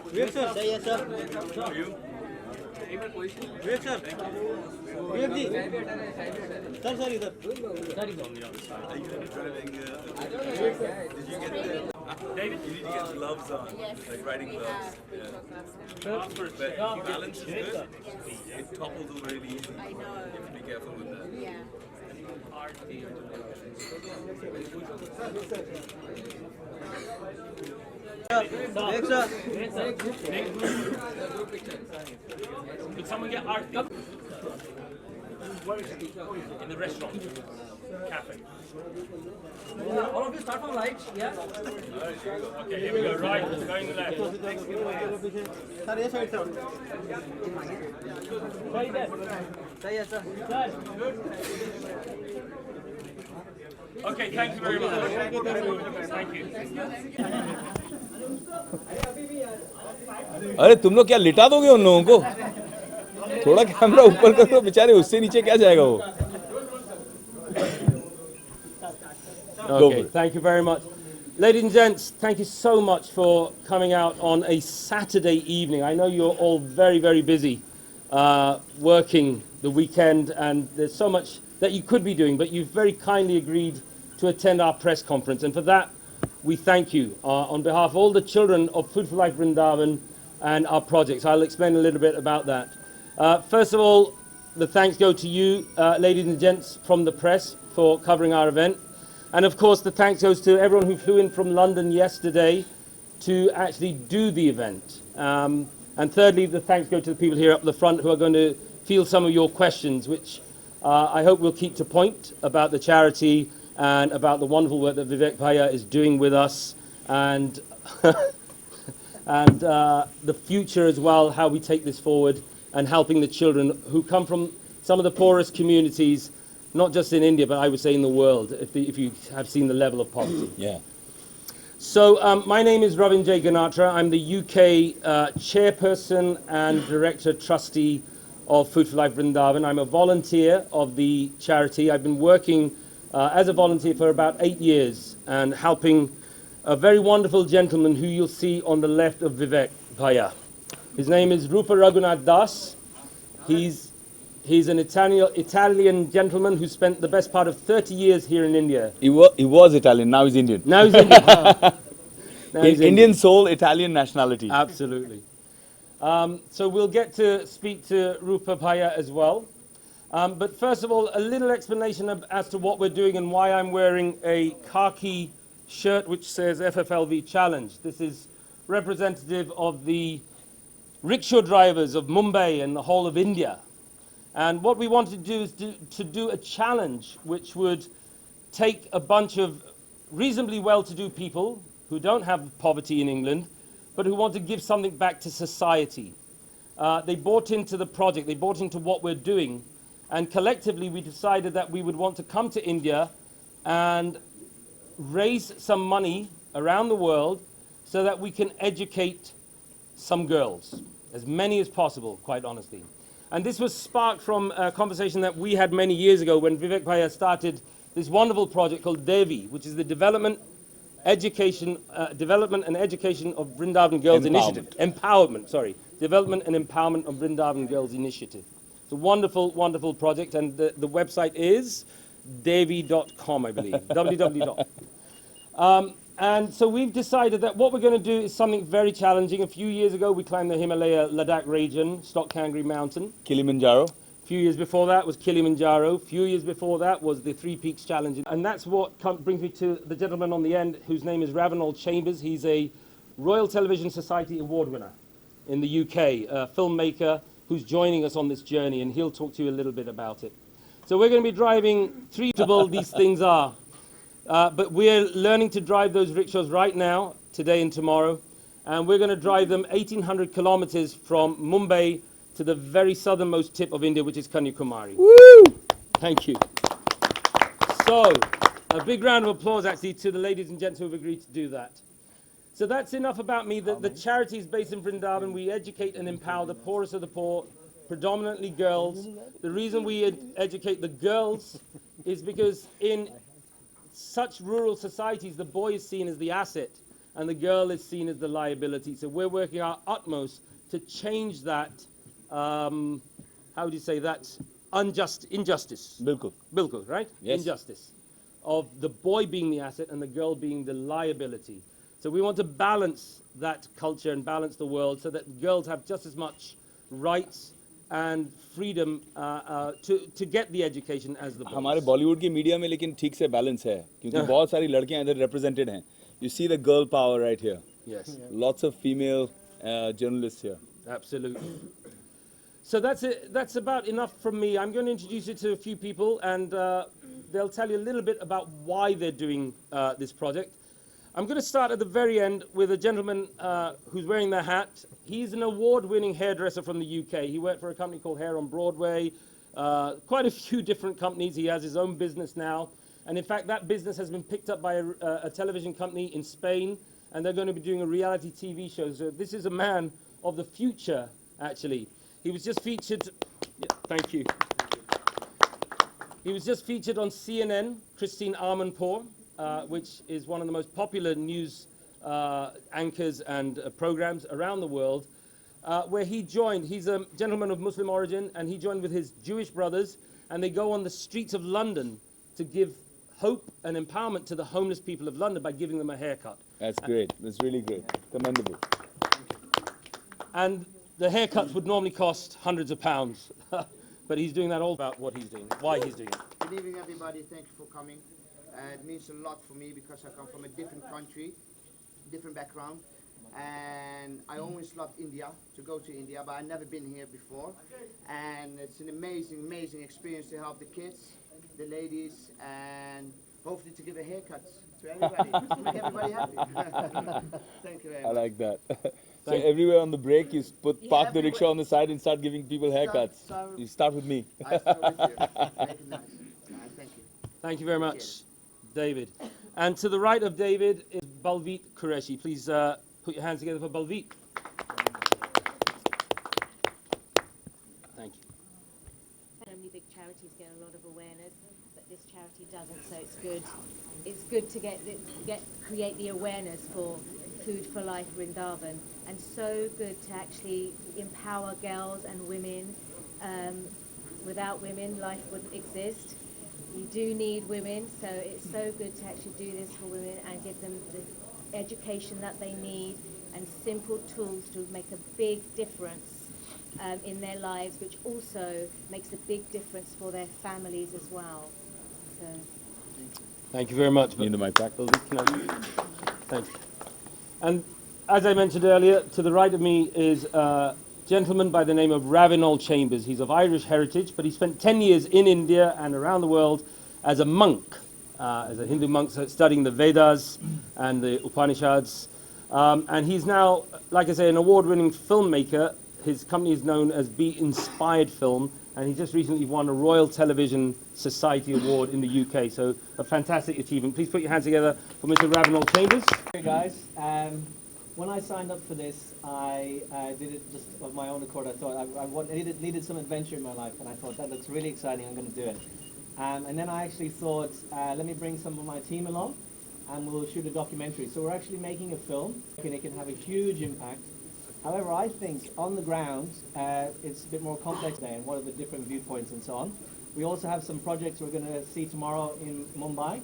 Vivek sir. Yes sir. Vivek sir. Vivek ji. Sir, sir, idhar. Are you driving? Did you get David? You need to get gloves on, like riding gloves. Yeah. But balance is good. It topples over really easy. I know. You have to be careful with that. Yeah. Vivek sir. Could someone get art in the restaurant, cafe? All of you start from right. Yeah. Okay, here we go. Right, going left. Sir, yes side sir. Right there. Sir, yes sir. Okay, thank you very much. Thank you. अरे तुम लोग क्या लिटा दोगे उन लोगों को? थोड़ा कैमरा ऊपर करो, बेचारे उससे नीचे क्या जाएगा वो? Okay, thank you very much. Ladies and gents, thank you so much for coming out on a Saturday evening. I know you're all very, very busy working the weekend, and there's so much that you could be doing, but you've very kindly agreed to attend our press conference, and for that, we thank you on behalf of all the children of Food for Life Vrindavan and our projects. I'll explain a little bit about that. First of all, the thanks go to you, ladies and gents from the press, for covering our event. And of course, the thanks goes to everyone who flew in from London yesterday to actually do the event. And thirdly, the thanks go to the people here up the front who are going to field some of your questions, which I hope will keep to point about the charity and about the wonderful work that Vivek Bhaiya is doing with us, and and the future as well, how we take this forward and helping the children who come from some of the poorest communities, not just in India, but I would say in the world, if you have seen the level of poverty. Yeah. So my name is Ravin J. Ganatra. I'm the UK chairperson and director trustee of Food for Life Vrindavan. I'm a volunteer of the charity. I've been working as a volunteer for about 8 years and helping a very wonderful gentleman who you'll see on the left of Vivek Bhaiya. His name is Rupa Raghunath Das. He's an Italian gentleman who spent the best part of 30 years here in India. He was Italian, now he's Indian. Now he's Indian. Now he's Indian soul, Italian nationality. Absolutely. So we'll get to speak to Rupa Bhaiya as well. But first of all, a little explanation as to what we're doing and why I'm wearing a khaki shirt which says FFLV Challenge. This is representative of the rickshaw drivers of Mumbai and the whole of India. And what we want to do is to do a challenge which would take a bunch of reasonably well-to-do people who don't have poverty in England, but who want to give something back to society. They bought into the project, they bought into what we're doing, and collectively we decided that we would want to come to India and raise some money around the world so that we can educate some girls, as many as possible, quite honestly. And this was sparked from a conversation that we had many years ago when Vivek Bhaiya started this wonderful project called Devi, which is the development and education of Vrindavan Girls Initiative. Development and Empowerment of Vrindavan Girls Initiative. It's a wonderful, wonderful project, and the website is devi.com, I believe, www. And so we've decided that what we're going to do is something very challenging. A few years ago, we climbed the Himalaya Ladakh region, Stockangri Mountain. Kilimanjaro. A few years before that was Kilimanjaro. A few years before that was the Three Peaks Challenge. And that's what brings me to the gentleman on the end, whose name is Ravenel Chambers. He's a Royal Television Society Award winner in the UK, a filmmaker who's joining us on this journey, and he'll talk to you a little bit about it. So we're going to be driving these things are. But we're learning to drive those rickshaws right now, today and tomorrow. And we're going to drive them 1,800 kilometers from Mumbai to the very southernmost tip of India, which is Kanyakumari. Woo! Thank you. So, a big round of applause, actually, to the ladies and gents who have agreed to do that. So that's enough about me. The charity is based in Vrindavan. We educate and empower the poorest of the poor, predominantly girls. The reason we educate the girls is because in such rural societies, the boy is seen as the asset and the girl is seen as the liability. So we're working our utmost to change that, how would you say, that injustice. बिल्कुल. Bilkul, right? Yes. Injustice of the boy being the asset and the girl being the liability. So we want to balance that culture and balance the world so that girls have just as much rights and freedom to get the education as the boys. हमारे बॉलीवुड की media में लेकिन ठीक से balance है क्योंकि बहुत सारी लड़कियां इधर represented हैं. You see the girl power right here. Yes. Lots of female journalists here. Absolutely. So that's it. That's about enough from me. I'm going to introduce you to a few people, and they'll tell you a little bit about why they're doing this project. I'm going to start at the very end with a gentleman who's wearing the hat. He's an award-winning hairdresser from the UK. He worked for a company called Hair on Broadway, quite a few different companies. He has his own business now. And in fact, that business has been picked up by a television company in Spain, and they're going to be doing a reality TV show. So this is a man of the future, actually. He was just featured, thank you. He was just featured on CNN, Christine Amanpour, which is one of the most popular news anchors and programs around the world, where he joined. He's a gentleman of Muslim origin, and he joined with his Jewish brothers, and they go on the streets of London to give hope and empowerment to the homeless people of London by giving them a haircut. That's great. That's really great. Commendable. And the haircuts would normally cost hundreds of pounds, but he's doing that all about what he's doing, why he's doing it. Good evening, everybody. Thank you for coming. It means a lot for me because I come from a different country, different background, and I always loved India, to go to India, but I've never been here before. And it's an amazing, amazing experience to help the kids, the ladies, and hopefully to give a haircut to everybody, to make everybody happy. Thank you very much. I like that. So everywhere on the break, you park the rickshaw on the side and start giving people haircuts. You start with me. I start with you. Make it nice. Thank you. Thank you very much, David. And to the right of David is Balveet Qureshi. Please put your hands together for Balveet. Thank you. So many big charities get a lot of awareness, but this charity doesn't. So it's good. It's good to create the awareness for Food for Life Vrindavan, and so good to actually empower girls and women. Without women, life wouldn't exist. You do need women, so it's so good to actually do this for women and give them the education that they need and simple tools to make a big difference in their lives, which also makes a big difference for their families as well. So, Thank you very much. Need the mic back? Thank you. And as I mentioned earlier, to the right of me is a gentleman by the name of Ravinol Chambers. He's of Irish heritage, but he spent 10 years in India and around the world as a monk, as a Hindu monk, studying the Vedas and the Upanishads. And he's now, like I say, an award-winning filmmaker. His company is known as Be Inspired Film, and he just recently won a Royal Television Society Award in the UK. So a fantastic achievement. Please put your hands together for Mr. Ravinol Chambers. Hey guys, when I signed up for this, I did it just of my own accord. I thought I needed some adventure in my life, and I thought that looks really exciting, I'm going to do it. And then I actually thought, let me bring some of my team along, and we'll shoot a documentary. So we're actually making a film, and it can have a huge impact. However, I think on the ground, it's a bit more complex today, and what are the different viewpoints and so on. We also have some projects we're going to see tomorrow in Mumbai.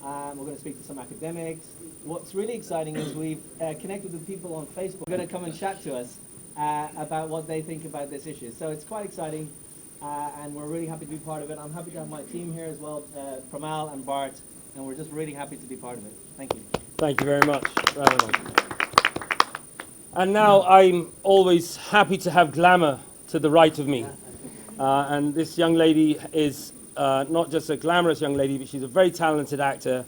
We're going to speak to some academics. What's really exciting is we've connected with people on Facebook. They're going to come and chat to us about what they think about this issue. So it's quite exciting, and we're really happy to be part of it. I'm happy to have my team here as well, Pramal and Bart, and we're just really happy to be part of it. Thank you. Thank you very much, Ravinol. And now I'm always happy to have glamour to the right of me. And this young lady is not just a glamorous young lady, but she's a very talented actor.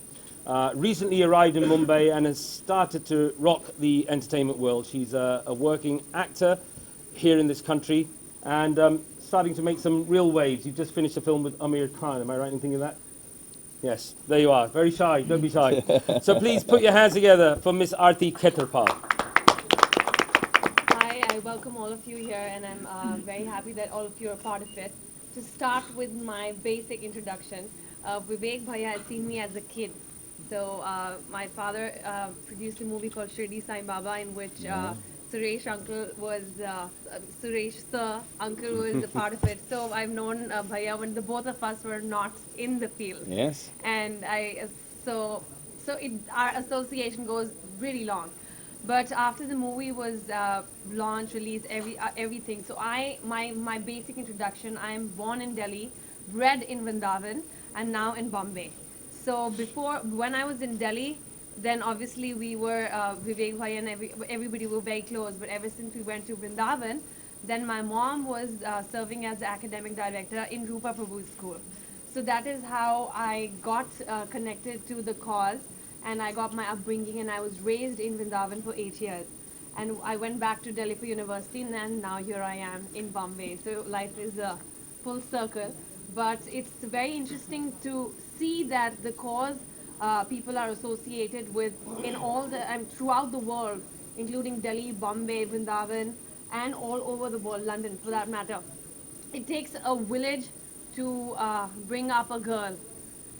Recently arrived in Mumbai and has started to rock the entertainment world. She's a working actor here in this country and starting to make some real waves. You've just finished a film with Amir Khan, am I right in thinking that? Yes, there you are. Very shy, don't be shy. So please put your hands together for Miss Aarti Khetarpal. Hi, I welcome all of you here, and I'm very happy that all of you are part of it. To start with my basic introduction, Vivek Bhaiya had seen me as a kid. So my father produced a movie called Shirdi Sai Baba, in which Suresh uncle was Suresh sir uncle was a part of it. So I've known Bhaiya when the both of us were not in the field. Yes. And so our association goes really long. But after the movie was launched, released, everything. So my basic introduction. I am born in Delhi, bred in Vrindavan, and now in Bombay. So before, when I was in Delhi, then obviously we were Vivek Bhai and everybody were very close. But ever since we went to Vrindavan, then my mom was serving as the academic director in Rupa Prabhu's school. So that is how I got connected to the cause, and I got my upbringing, and I was raised in Vrindavan for 8 years. And I went back to Delhi for university, and now here I am in Bombay. So life is a full circle. But it's very interesting to see that the cause people are associated with in all the throughout the world, including Delhi, Bombay, Vrindavan, and all over the world, London for that matter. It takes a village to bring up a girl.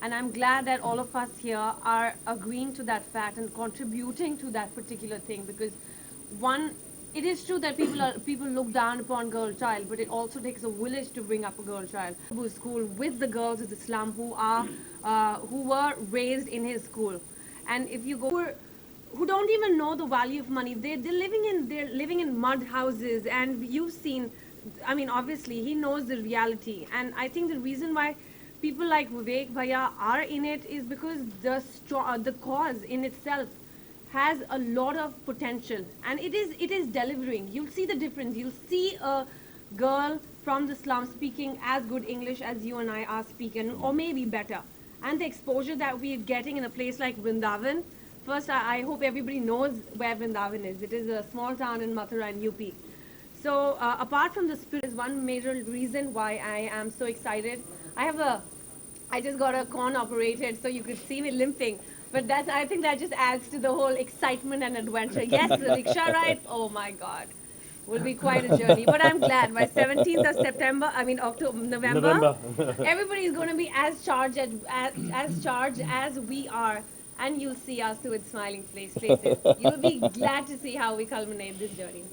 And I'm glad that all of us here are agreeing to that fact and contributing to that particular thing, because one, it is true that people look down upon girl child, but it also takes a village to bring up a girl child. School with the girls of the slum who were raised in his school, and if you go who don't even know the value of money, they're living in mud houses, and you've seen. I mean, obviously he knows the reality, and I think the reason why people like Vivek Bhaiya are in it is because the cause in itself has a lot of potential, and it is delivering. You'll see the difference. You'll see a girl from the slum speaking as good English as you and I are speaking, or maybe better. And the exposure that we're getting in a place like Vrindavan. First, I hope everybody knows where Vrindavan is. It is a small town in Mathura in UP. So apart from the spirit, is one major reason why I am so excited. I just got a corn operated, so you could see me limping. But I think that just adds to the whole excitement and adventure. Yes, the rickshaw ride, oh my God, will be quite a journey. But I'm glad by 17th of September, November, everybody is going to be as charged as we are. And you'll see us with smiling faces. You'll be glad to see how we culminate this journey.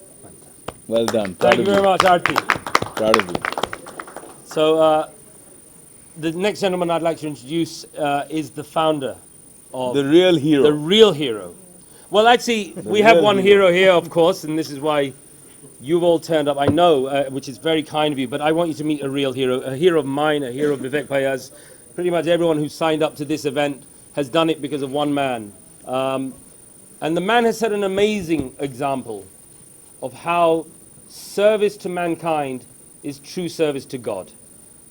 Well done. Thank you very much, Aarti. Proud of you. So the next gentleman I'd like to introduce is the founder of The real hero. The real hero. Well, actually, we have one hero here, of course, and this is why you've all turned up. I know, which is very kind of you, but I want you to meet a real hero, a hero of mine, a hero of Vivek Bhaiya's. Pretty much everyone who signed up to this event has done it because of one man. And the man has set an amazing example of how service to mankind is true service to God.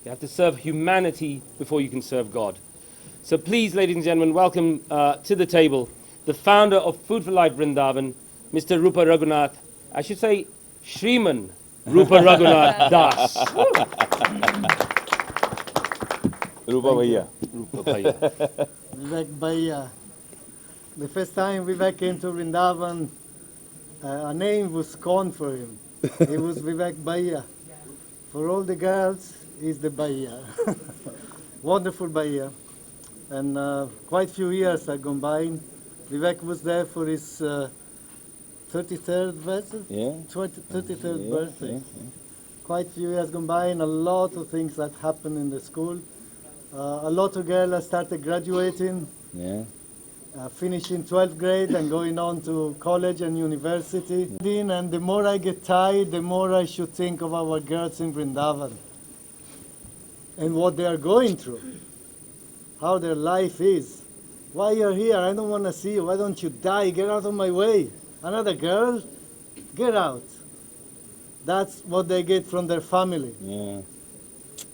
You have to serve humanity before you can serve God. So please, ladies and gentlemen, welcome to the table the founder of Food for Life Vrindavan, Mr. Rupa Raghunath. I should say Shriman Rupa Raghunath Das. Rupa Bhaiya. Rupa Bhaiya. Vivek Bhaiya. The first time Vivek came to Vrindavan, a name was coined for him. It was Vivek Bhaiya. For all the girls, he's the Bhaiya. Wonderful Bhaiya. And quite few years have gone by. Vivek was there for his 33rd birthday? Yeah. 33rd birthday. Quite few years gone by, and a lot of things that happened in the school. A lot of girls started graduating, finishing 12th grade and going on to college and university. And the more I get tired, the more I should think of our girls in Vrindavan and what they are going through, how their life is. Why you're here? I don't want to see you. Why don't you die? Get out of my way. Another girl? Get out. That's what they get from their family. Yeah.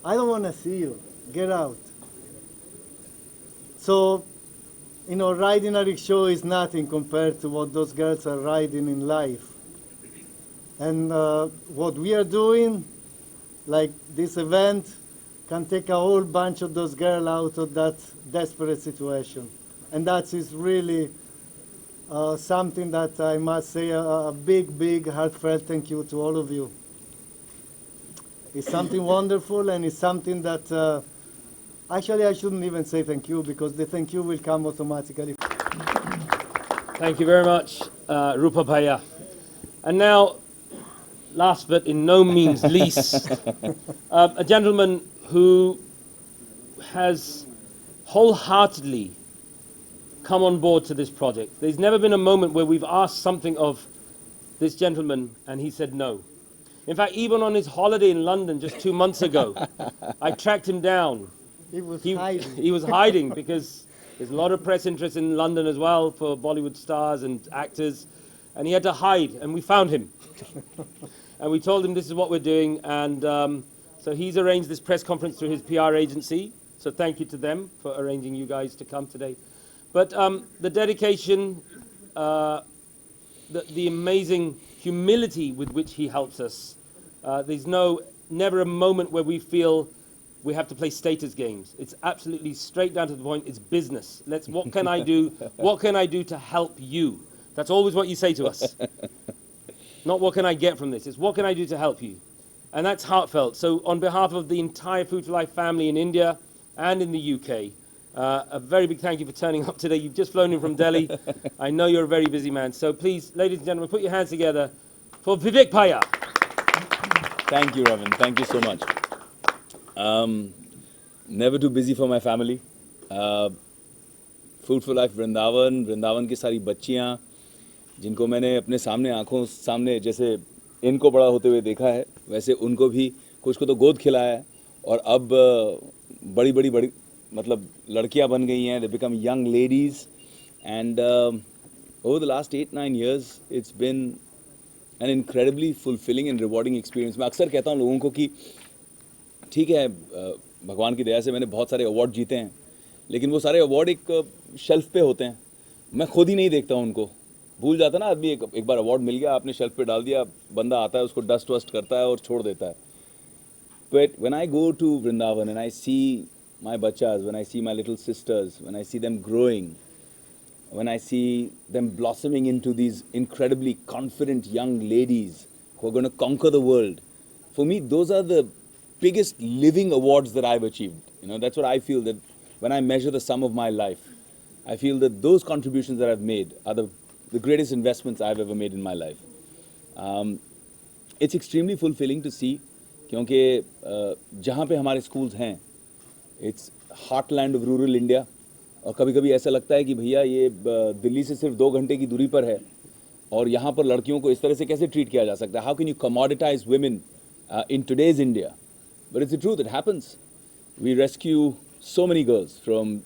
I don't want to see you. Get out. So, you know, riding a rickshaw is nothing compared to what those girls are riding in life. And what we are doing, like this event, can take a whole bunch of those girls out of that desperate situation. And that is really something that I must say a big, big, heartfelt thank you to all of you. It's something wonderful, and it's something that Actually, I shouldn't even say thank you because the thank you will come automatically. Thank you very much, Rupa Bhaiya. And now, last but in no means least, a gentleman who has wholeheartedly come on board to this project. There's never been a moment where we've asked something of this gentleman and he said no. In fact, even on his holiday in London just 2 months ago, I tracked him down. He was hiding. He was hiding because there's a lot of press interest in London as well for Bollywood stars and actors, and he had to hide, and we found him. And we told him this is what we're doing, and so he's arranged this press conference through his PR agency, so thank you to them for arranging you guys to come today. But the dedication, the amazing humility with which he helps us, there's never a moment where we feel we have to play status games. It's absolutely straight down to the point. It's business. What can I do? What can I do to help you? That's always what you say to us. Not what can I get from this. It's what can I do to help you? And that's heartfelt. So on behalf of the entire Food for Life family in India and in the UK, a very big thank you for turning up today. You've just flown in from Delhi. I know you're a very busy man. So please, ladies and gentlemen, put your hands together for Vivek Bhaiya. Thank you, Ravan. Thank you so much. Never too busy for my family. Food for Life Vrindavan की सारी बच्चियाँ जिनको मैंने अपने सामने आँखों सामने जैसे इनको बड़ा होते हुए देखा है, वैसे उनको भी कुछ को तो गोद खिलाया है और अब बड़ी मतलब लड़कियाँ बन गई हैं. They become young ladies, and over the last 8-9 years, it's been an incredibly fulfilling and rewarding experience. मैं अक्सर कहता हूँ लोगों को कि ठीक है, भगवान की दया से मैंने बहुत सारे अवार्ड जीते हैं, लेकिन वो सारे अवार्ड एक शेल्फ पे होते हैं. मैं खुद ही नहीं देखता हूँ उनको. भूल जाता ना आदमी, एक बार अवार्ड मिल गया, आपने शेल्फ पे डाल दिया, बंदा आता है उसको डस्ट वस्ट करता है और छोड़ देता है. But when I go to Vrindavan and I see my bachas, when I see my little sisters, when I see them growing, when I see them blossoming into these incredibly confident young ladies who are going to conquer the world, for me those are the biggest living awards that I've achieved. You know, that's what I feel, that when I measure the sum of my life, I feel that those contributions that I've made are the greatest investments I've ever made in my life. It's extremely fulfilling to see, क्योंकि जहाँ पे हमारे schools हैं, it's heartland of rural India, और कभी-कभी ऐसा लगता है कि भैया ये दिल्ली से सिर्फ 2 घंटे की दूरी पर है और यहाँ पर लड़कियों को इस तरह से कैसे ट्रीट किया जा सकता है? How can you commoditize women in today's India? But it's the truth, it happens. We rescue so many girls from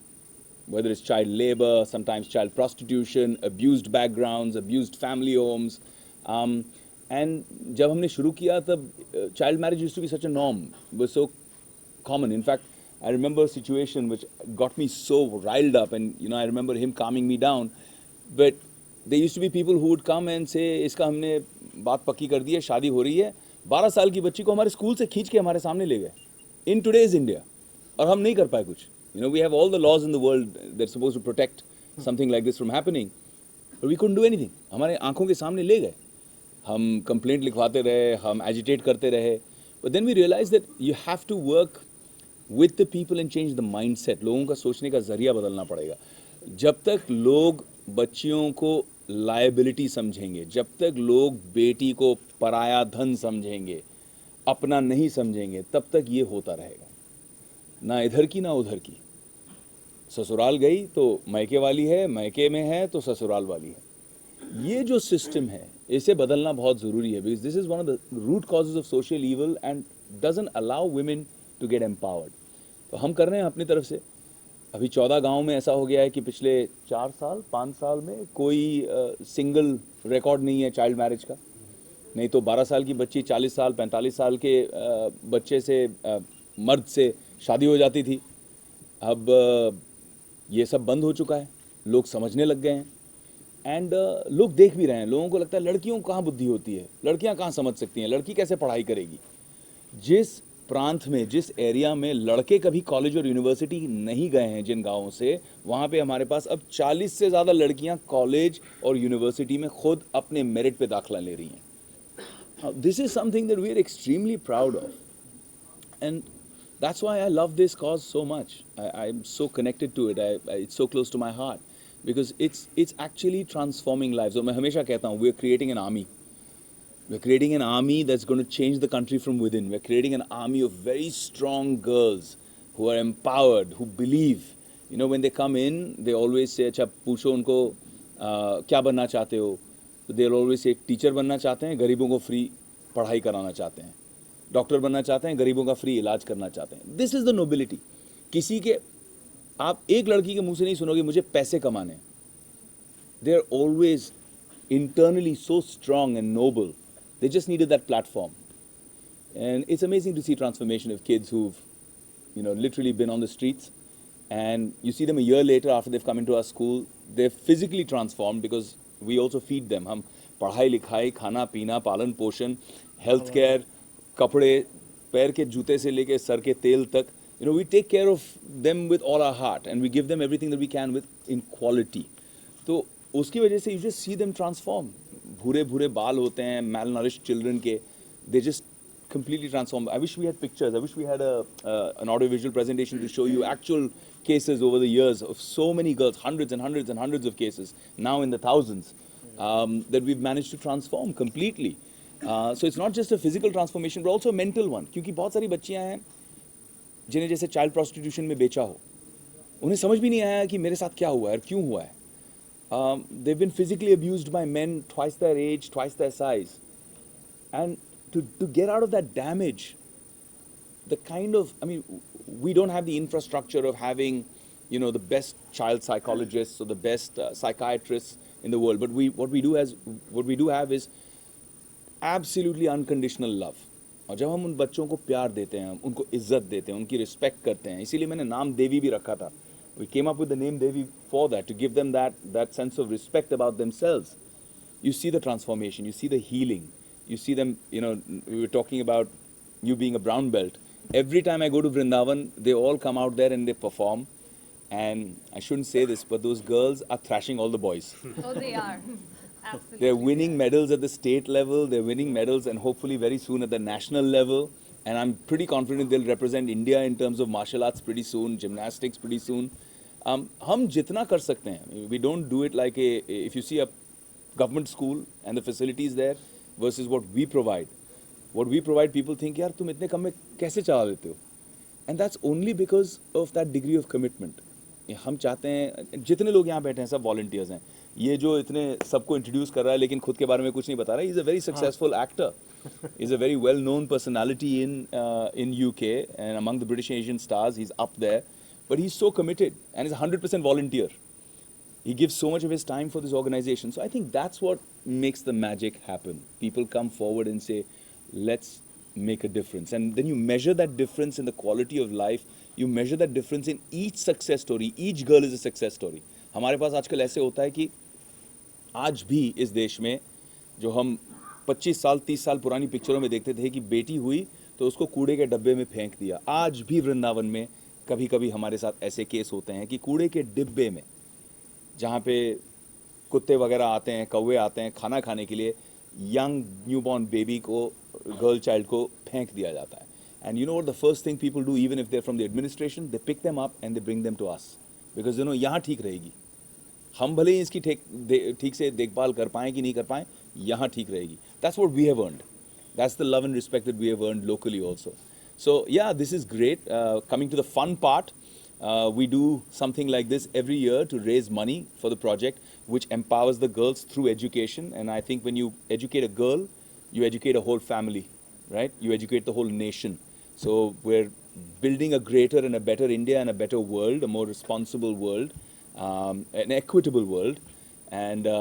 whether it's child labor, sometimes child prostitution, abused backgrounds, abused family homes. And जब हमने शुरू किया तब child marriage used to be such a norm, it was so common. In fact, I remember a situation which got me so riled up, and you know, I remember him calming me down. But there used to be people who would come and say, इसका हमने बात पक्की कर दी है, शादी हो रही है. 12 साल की बच्ची को हमारे स्कूल से खींच के हमारे सामने ले गए in today's India, और हम नहीं कर पाए कुछ. You know, we have all the laws in the world that's supposed to protect something like this from happening, but we couldn't do anything. हमारे आंखों के सामने ले गए. हम complaint लिखवाते रहे, हम agitate करते रहे. But then we realized that you have to work with the people and change the mindset. लोगों का सोचने का जरिया बदलना पड़ेगा. जब तक लोग बच्चियों को liability समझेंगे, जब तक लोग बेटी को पराया धन समझेंगे, अपना नहीं समझेंगे, तब तक ये होता रहेगा. ना इधर की ना उधर की. ससुराल गई तो मैके वाली है, मैके में है तो ससुराल वाली है. ये जो सिस्टम है, इसे बदलना बहुत ज़रूरी है, because this is one of the root causes of social evil and doesn't allow women to get empowered. तो हम कर रहे हैं अपनी तरफ से. अभी 14 गांव में ऐसा हो गया है कि पिछले 4 साल 5 साल में कोई सिंगल रिकॉर्ड नहीं है चाइल्ड मैरिज का. नहीं तो 12 साल की बच्ची 40 साल 45 साल के बच्चे से मर्द से शादी हो जाती थी. अब ये सब बंद हो चुका है, लोग समझने लग गए हैं, एंड लोग देख भी रहे हैं. लोगों को लगता है लड़कियों को कहाँ बुद्धि होती है, लड़कियाँ कहाँ समझ सकती हैं, लड़की कैसे पढ़ाई करेगी. जिस प्रांत में, जिस एरिया में लड़के कभी कॉलेज और यूनिवर्सिटी नहीं गए हैं, जिन गाँवों से, वहाँ पे हमारे पास अब 40 से ज़्यादा लड़कियाँ कॉलेज और यूनिवर्सिटी में खुद अपने मेरिट पे दाखिला ले रही हैं. This is something that we are extremely proud of. And That's why I love this cause so much. I'm so connected to it. It's so close to my heart because it's actually transforming lives. So मैं हमेशा कहता हूँ, we're creating an army. We're creating an army that's going to change the country from within. We're creating an army of very strong girls who are empowered, who believe. You know, when they come in, they always say, अच्छा पूछो उनको क्या बनना चाहते हो? So they'll always say, teacher बनना चाहते हैं, गरीबों को फ्री पढ़ाई कराना चाहते हैं. डॉक्टर बनना चाहते हैं, गरीबों का फ्री इलाज करना चाहते हैं. This is the nobility. किसी के आप एक लड़की के मुंह से नहीं सुनोगे मुझे पैसे कमाने. They are always internally so strong and noble. They just needed that platform. And it's amazing to see transformation of kids who've, you know, literally been on the streets, and you see them a year later after they've come into our school, they're physically transformed because we also feed them. हम पढ़ाई लिखाई, खाना पीना, पालन पोषण, health care, कपड़े, पैर के जूते से लेके सर के तेल तक, you know, we take care of them with all our heart and we give them everything that we can with in quality. तो उसकी वजह से you just see them transform. भूरे भूरे बाल होते हैं, malnourished children के, they just completely transformed. I wish we had pictures. I wish we had an audiovisual presentation to show you actual cases over the years of so many girls, hundreds and hundreds and hundreds of cases, now in the thousands, that we've managed to transform completely. So it's not just a physical transformation, but also a mental one. क्योंकि बहुत सारी बच्चियां हैं जिन्हें जैसे child prostitution में बेचा हो, उन्हें समझ भी नहीं आया कि मेरे साथ क्या हुआ है और क्यों हुआ है. They've been physically abused by men twice their age, twice their size. And to get out of that damage, the kind of, I mean, we don't have the infrastructure of having, you know, the best child psychologists or the best psychiatrists in the world. But what we do have is absolutely unconditional love. और जब हम उन बच्चों को प्यार देते हैं, उनको इज्जत देते हैं, उनकी रिस्पेक्ट करते हैं, इसीलिए मैंने नाम देवी भी रखा था. We came up with the name Devi for that, to give them that sense of respect about themselves. You see the transformation, you see the healing, you see them, you know, we were talking about you being a brown belt. Every time I go to Vrindavan, they all come out there and they perform. And I shouldn't say this, but those girls are thrashing all the boys. Oh, they are. Absolutely. They're winning medals at the state level, they're winning medals and hopefully very soon at the national level. And I'm pretty confident they'll represent India in terms of martial arts pretty soon, gymnastics pretty soon. हम जितना कर सकते हैं, we don't do it like if you see a government school and the facilities there versus what we provide, people think, यार तुम इतने कम में कैसे चला लेते हो? And that's only because of that degree of commitment. हम चाहते हैं, जितने लोग यहाँ बैठे हैं सब volunteers हैं. ये जो इतने सबको introduce कर रहा है लेकिन खुद के बारे में कुछ नहीं बता रहा है, he's a very successful actor. He's a very well-known personality in UK and among the British Asian stars. He's up there. But he's so committed and is 100% volunteer. He gives so much of his time for this organization. So I think that's what makes the magic happen. People come forward and say, let's make a difference. And then you measure that difference in the quality of life. You measure that difference in each success story. Each girl is a success story. हमारे पास आजकल ऐसे होता है कि आज भी इस देश में जो हम 25 साल 30 साल पुरानी पिक्चरों में देखते थे कि बेटी हुई तो उसको कूड़े के डब्बे में फेंक दिया. आज भी वृंदावन में कभी कभी हमारे साथ ऐसे केस होते हैं कि कूड़े के डिब्बे में जहाँ पे कुत्ते वगैरह आते हैं, कौवे आते हैं खाना खाने के लिए, यंग न्यूबॉर्न बेबी को, गर्ल चाइल्ड को फेंक दिया जाता है. And you know what the first thing people do even if they are from the administration, they pick them up and they bring them to us because you know यहाँ ठीक रहेगी. हम भले ही इसकी ठीक से देखभाल कर पाएँ कि नहीं कर पाएँ, यहाँ ठीक रहेगी. That's what we have earned. That's the love and respect that we have earned locally also. So yeah, this is great. Coming to the fun part, we do something like this every year to raise money for the project, which empowers the girls through education. And I think when you educate a girl, you educate a whole family, right? You educate the whole nation. So we're building a greater and a better India and a better world, a more responsible world, an equitable world. And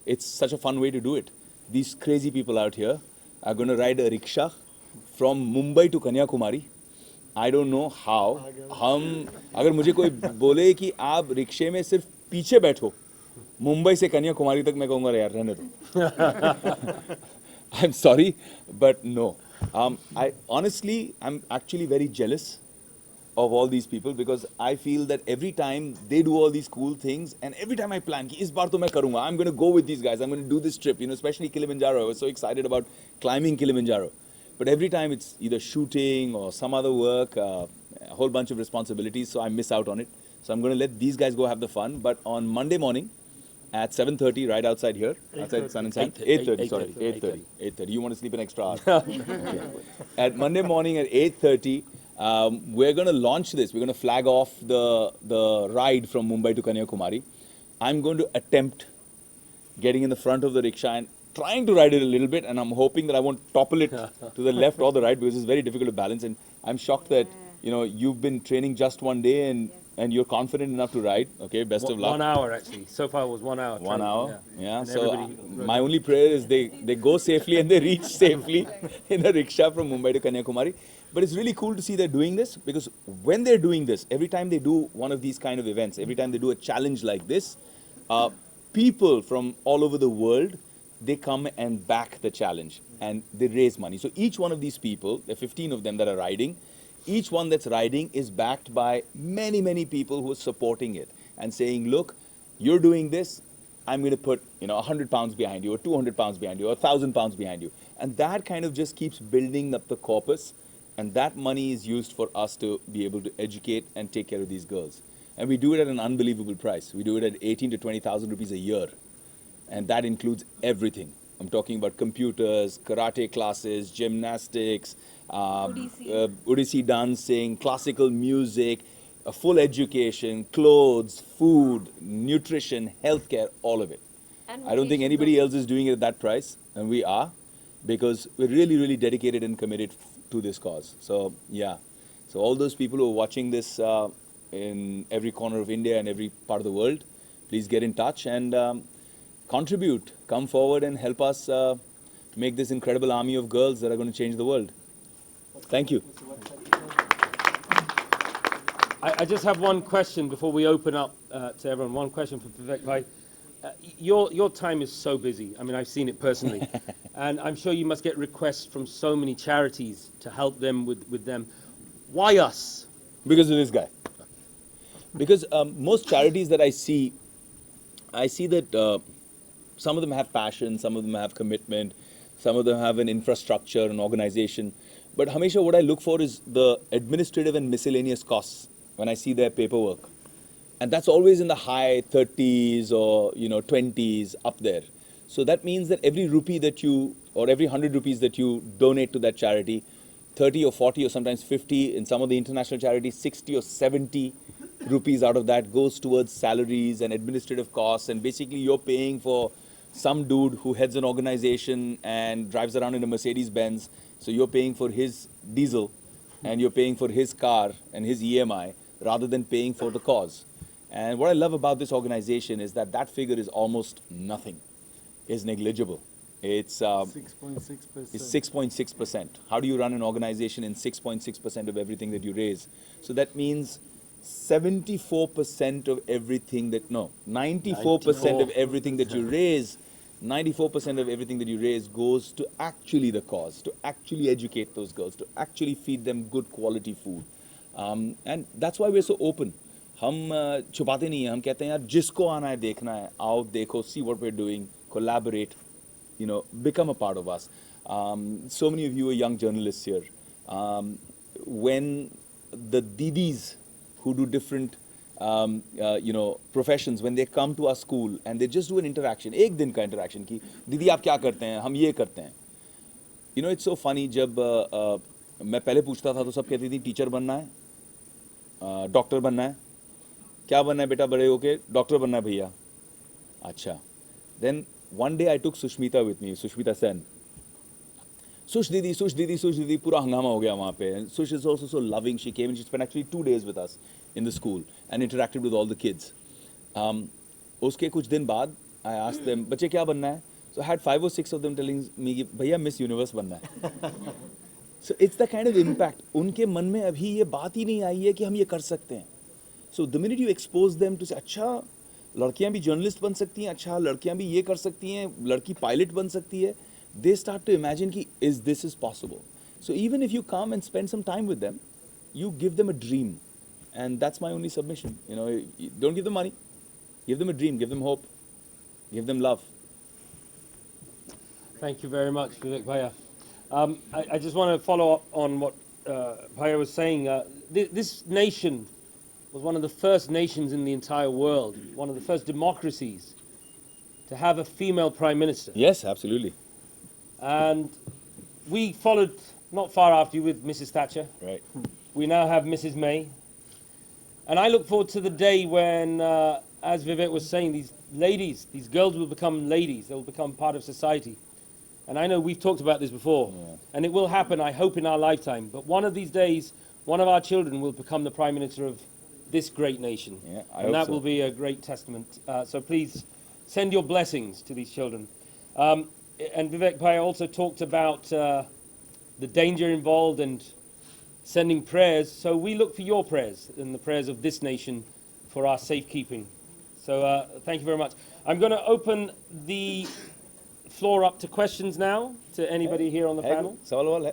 it's such a fun way to do it. These crazy people out here are going to ride a rickshaw from Mumbai to Kanyakumari. I don't know how. हम अगर मुझे कोई बोले कि आप रिक्शे में सिर्फ पीछे बैठो मुंबई से कन्याकुमारी तक, मैं कहूँगा यार रहने दो. I'm sorry, but no. I'm actually very jealous of all these people because I feel that every time they do all these cool things and every time I plan कि इस बार तो मैं करूँगा, I'm going to go with these guys, I'm going to do this trip, you know, especially Kilimanjaro. I was so excited about climbing Kilimanjaro. But every time it's either shooting or some other work, a whole bunch of responsibilities, so I miss out on it. So I'm going to let these guys go have the fun. But on Monday morning at 7:30, right outside here, outside Sun and Sand, 8:30. Sorry, 8:30. 8:30. You want to sleep an extra hour? Okay. At Monday morning at 8:30, we're going to launch this. We're going to flag off the ride from Mumbai to Kanyakumari. I'm going to attempt getting in the front of the rickshaw and trying to ride it a little bit, and I'm hoping that I won't topple it to the left or the right, because it's very difficult to balance. And I'm shocked that you've been training just one day and you're confident enough to ride. Okay, best of luck. 1 hour actually. So far it was 1 hour. 1 hour. Yeah. And So my only prayer is they go safely and they reach safely in a rickshaw from Mumbai to Kanyakumari. But it's really cool to see they're doing this, because when they're doing this, every time they do one of these kind of events, every time they do a challenge like this, people from all over the world, they come and back the challenge and they raise money. So each one of these people, there are 15 of them that are riding, each one that's riding is backed by many, many people who are supporting it and saying, look, you're doing this, I'm going to put 100 pounds behind you, or 200 pounds behind you, or 1,000 pounds behind you. And that kind of just keeps building up the corpus, and that money is used for us to be able to educate and take care of these girls. And we do it at an unbelievable price. We do it at 18 to 20,000 rupees a year. And that includes everything. I'm talking about computers, karate classes, gymnastics, Odissi dancing, classical music, a full education, clothes, food, nutrition, healthcare, all of it. I don't think anybody else is doing it at that price, and we are, because we're really, really dedicated and committed to this cause. So, yeah. So all those people who are watching this in every corner of India and every part of the world, please get in touch and contribute, come forward and help us make this incredible army of girls that are going to change the world. Thank you. I just have one question before we open up to everyone. One question for Vivek Bhai. Your time is so busy. I mean, I've seen it personally. And I'm sure you must get requests from so many charities to help them with them. Why us? Because of this guy. Because most charities that I see that some of them have passion, some of them have commitment, some of them have an infrastructure, an organization. But Hamesha, what I look for is the administrative and miscellaneous costs when I see their paperwork. And that's always in the high 30s or 20s, up there. So that means that every rupee that you, or every 100 rupees that you donate to that charity, 30 or 40 or sometimes 50, in some of the international charities, 60 or 70 rupees out of that goes towards salaries and administrative costs. And basically you're paying for some dude who heads an organization and drives around in a Mercedes Benz. So you're paying for his diesel and you're paying for his car and his EMI rather than paying for the cause. And what I love about this organization is that that figure is almost nothing. It's negligible. It's 6.6%. It's 6.6%. How do you run an organization in 6.6% of everything that you raise? So that means 74% of everything that, no, 94% of everything that you raise, 94% of everything that you raise goes to actually the cause, to actually educate those girls, to actually feed them good quality food. And that's why we're so open. हम छुपाते नहीं हैं, हम कहते हैं यार जिसको आना है देखना है, आओ देखो, see what we're doing, collaborate, become a part of us. So many of you are young journalists here. When the didis who do different professions, when they come to our school and they just do an interaction, एक दिन का interaction की, दीदी आप क्या करते हैं, हम ये करते हैं. It's so funny, जब मैं पहले पूछता था तो सब कहती थी टीचर बनना है, डॉक्टर बनना है, क्या बनना है बेटा बड़े होके, डॉक्टर बनना है भैया. अच्छा. Then one day I took Sushmita with me, Sushmita Sen. Sush didi, पूरा हंगामा हो गया वहाँ पे. Sush is also so loving. She came and she spent actually 2 days with us in the school and interacted with all the kids. उसके कुछ दिन बाद I asked them, बच्चे क्या बनना है? So I had 5 or 6 of them telling me कि भैया Miss Universe बनना है. So it's the kind of impact. उनके मन में अभी ये बात ही नहीं आई है कि हम ये कर सकते हैं. So the minute you expose them to say, अच्छा लड़कियाँ भी journalist बन सकती हैं, अच्छा लड़कियाँ भी ये कर सकती हैं, लड़की pilot बन सकती है, they start to imagine कि this is possible. So even if you come and spend some time with them, you give them a dream. And that's my only submission. Don't give them money. Give them a dream, give them hope, give them love. Thank you very much, Vivek Bhaiya. I just want to follow up on what Bhaiya was saying, this nation was one of the first nations in the entire world, one of the first democracies to have a female prime minister. Yes, absolutely. And we followed not far after you with Mrs. Thatcher. Right. We now have Mrs. May. And I look forward to the day when, as Vivek was saying, these ladies, these girls will become ladies. They'll become part of society. And I know we've talked about this before. Yeah. And it will happen, I hope, in our lifetime. But one of these days, one of our children will become the Prime Minister of this great nation. Yeah, I and hope that so. will be a great testament. So please send your blessings to these children. And Vivek Bhai also talked about the danger involved and sending prayers. So we look for your prayers and the prayers of this nation for our safekeeping. So thank you very much. I'm going to open the floor up to questions now to anybody here on the panel. सवाल वाल है.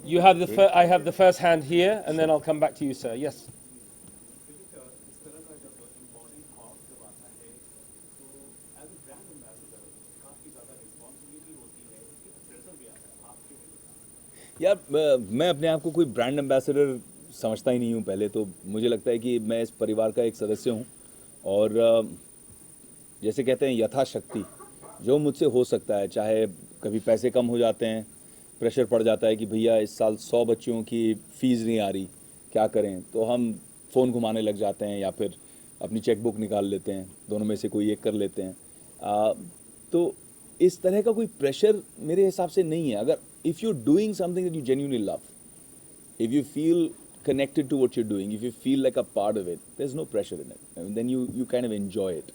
You have the I have the first hand here, and then I'll come back to you, sir. Yes. यार मैं अपने आप को कोई brand ambassador समझता ही नहीं हूँ. पहले तो मुझे लगता है कि मैं इस परिवार का एक सदस्य हूँ और जैसे कहते हैं यथाशक्ति जो मुझसे हो सकता है, चाहे कभी पैसे कम हो जाते हैं, प्रेशर पड़ जाता है कि भैया इस साल 100 बच्चियों की फ़ीस नहीं आ रही, क्या करें, तो हम फ़ोन घुमाने लग जाते हैं या फिर अपनी चेक बुक निकाल लेते हैं, दोनों में से कोई एक कर लेते हैं. तो इस तरह का कोई प्रेशर मेरे हिसाब से नहीं है. अगर if you're doing something that you genuinely love, if you feel connected to what you're doing, if you feel like a part of it, there's no pressure in it. I mean, then you kind of enjoy it.